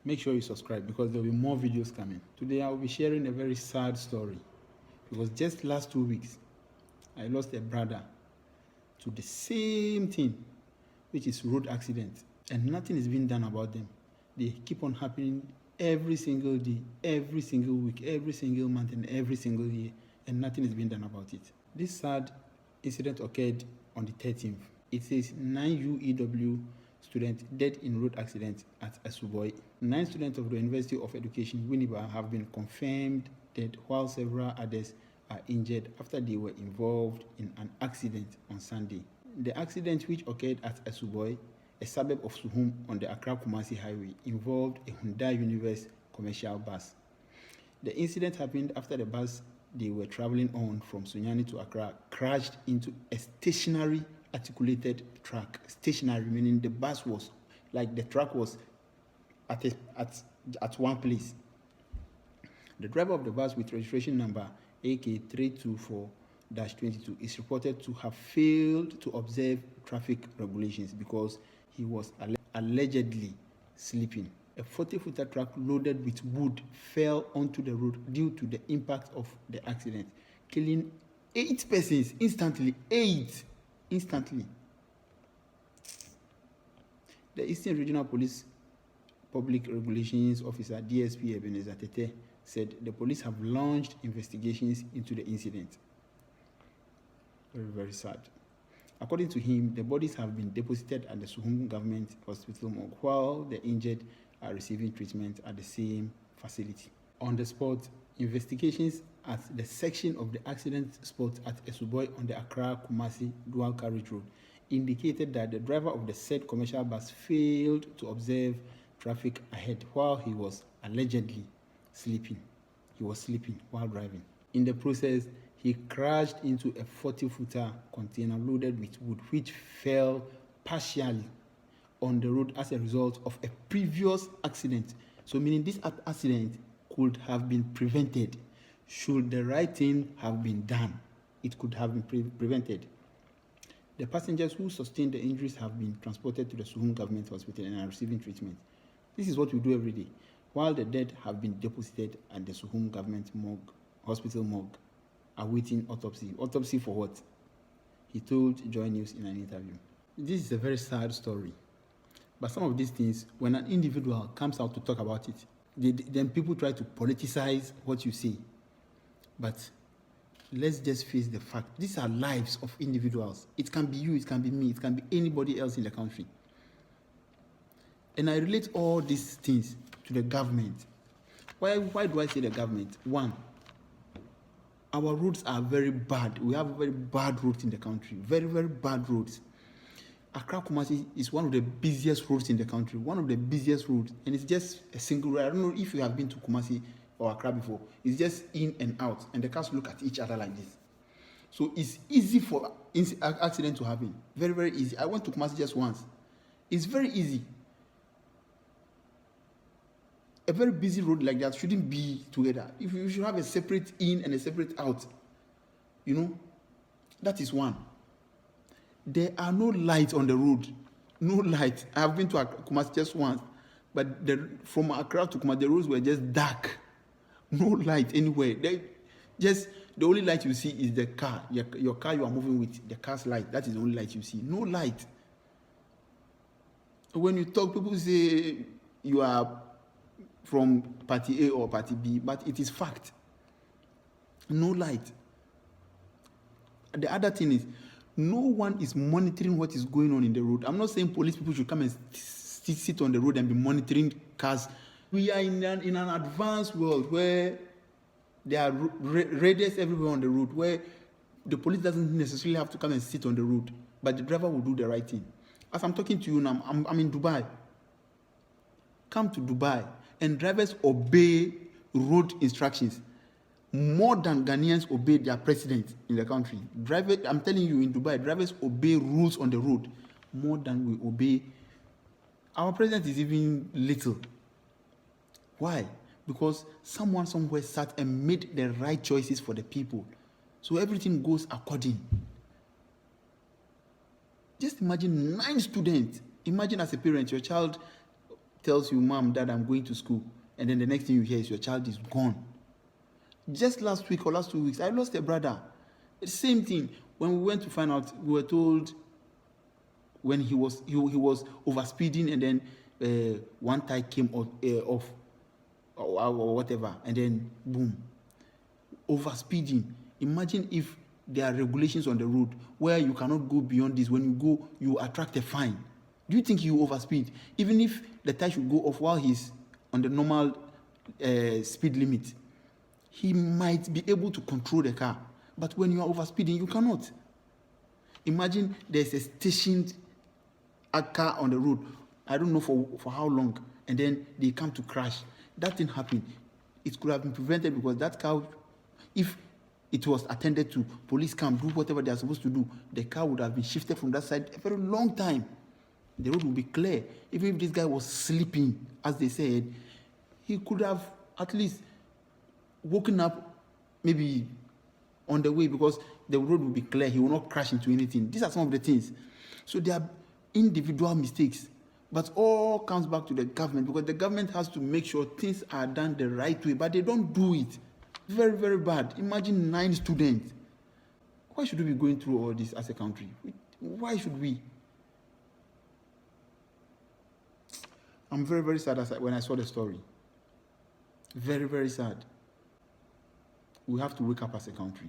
make sure you subscribe because there will be more videos coming. Today I will be sharing a very sad story because just last 2 weeks I lost a brother to the same thing, which is road accident, and nothing is being done about them. They keep on happening every single day, every single week, every single month, and every single year, and nothing is being done about it. This sad incident occurred on the 13th. It says 9 UEW students dead in road accident at Asuboi. 9 students of the University of Education, Winneba, have been confirmed dead, while several others are injured after they were involved in an accident on Sunday. The accident, which occurred at Asuboi, a suburb of Suhum on the Accra-Kumasi highway, involved a Hyundai Universe commercial bus. The incident happened after the bus they were traveling on from Sunyani to Accra crashed into a stationary articulated truck. Stationary meaning the bus was, like the truck was at one place. The driver of the bus with registration number AK324-22 is reported to have failed to observe traffic regulations because he was allegedly sleeping. A 40-footer truck loaded with wood fell onto the road due to the impact of the accident, killing 8 persons instantly. 8 instantly. The Eastern Regional Police Public Regulations Officer DSP Ebenezer Tete said the police have launched investigations into the incident. Very, very sad. According to him, the bodies have been deposited at the Suhum Government Hospital morgue, while the injured are receiving treatment at the same facility. On the spot, investigations at the section of the accident spot at Asuboi on the Accra-Kumasi dual carriage road indicated that the driver of the said commercial bus failed to observe traffic ahead while he was allegedly sleeping. He was sleeping while driving. In the process, he crashed into a 40-footer container loaded with wood, which fell partially on the road as a result of a previous accident. So meaning this accident could have been prevented. Should the right thing have been done, it could have been prevented. The passengers who sustained the injuries have been transported to the Suhum Government Hospital and are receiving treatment. This is what we do every day, while the dead have been deposited at the Suhum Government Hospital morgue, awaiting autopsy. Autopsy for what? He told Joy News in an interview. This is a very sad story. But some of these things, when an individual comes out to talk about it, then people try to politicize what you say. But let's just face the fact. These are lives of individuals. It can be you, it can be me, it can be anybody else in the country. And I relate all these things to the government. Why do I say the government? One, our roads are very bad. We have very bad roads in the country. Very, very bad roads. Accra-Kumasi is one of the busiest roads in the country. One of the busiest roads. And it's just a single road. I don't know if you have been to Kumasi or Accra before. It's just in and out. And the cars look at each other like this. So it's easy for accident to happen. Very, very easy. I went to Kumasi just once. It's very easy. A very busy road like that shouldn't be together. If you should have a separate in and a separate out, you know, that is one. There are no lights on the road. No light. I have been to Kumasi just once, but from Accra to Kumasi, the roads were just dark. No light anywhere. The only light you see is the car. Your car you are moving with, the car's light. That is the only light you see. No light. When you talk, people say you are from party A or party B, but it is fact. No light. The other thing is, no one is monitoring what is going on in the road. I'm not saying police people should come and sit on the road and be monitoring cars. We are in an advanced world where there are radars everywhere on the road, where the police doesn't necessarily have to come and sit on the road, but the driver will do the right thing. As I'm talking to you now, I'm in Dubai. Come to Dubai, and drivers obey road instructions more than Ghanaians obey their president in the country. I'm telling you, in Dubai, drivers obey rules on the road more than we obey. Our president is even little. Why? Because someone somewhere sat and made the right choices for the people. So everything goes according. Just imagine 9 students. Imagine as a parent, your child tells you, Mom, Dad, I'm going to school, and then the next thing you hear is your child is gone. Just last week or last 2 weeks, I lost a brother. The same thing. When we went to find out, we were told when he was overspeeding, and then one tire came off or whatever, and then boom, overspeeding. Imagine if there are regulations on the road where you cannot go beyond this. When you go, you attract a fine. Do you think you overspeed? Even if the tire should go off while he's on the normal speed limit, he might be able to control the car. But when you are overspeeding, you cannot. Imagine there's a stationed car on the road, I don't know for how long, and then they come to crash. That thing happened. It could have been prevented because that car, if it was attended to, police come do whatever they are supposed to do, the car would have been shifted from that side a very long time. The road would be clear. Even if this guy was sleeping, as they said, he could have at least woken up maybe on the way, because the road will be clear. He will not crash into anything. These are some of the things. So there are individual mistakes, but all comes back to the government, because the government has to make sure things are done the right way, but they don't do it. Very, very bad. Imagine 9 students. Why should we be going through all this as a country? Why should we? I'm very, very sad when I saw the story. Very, very sad. We have to wake up as a country.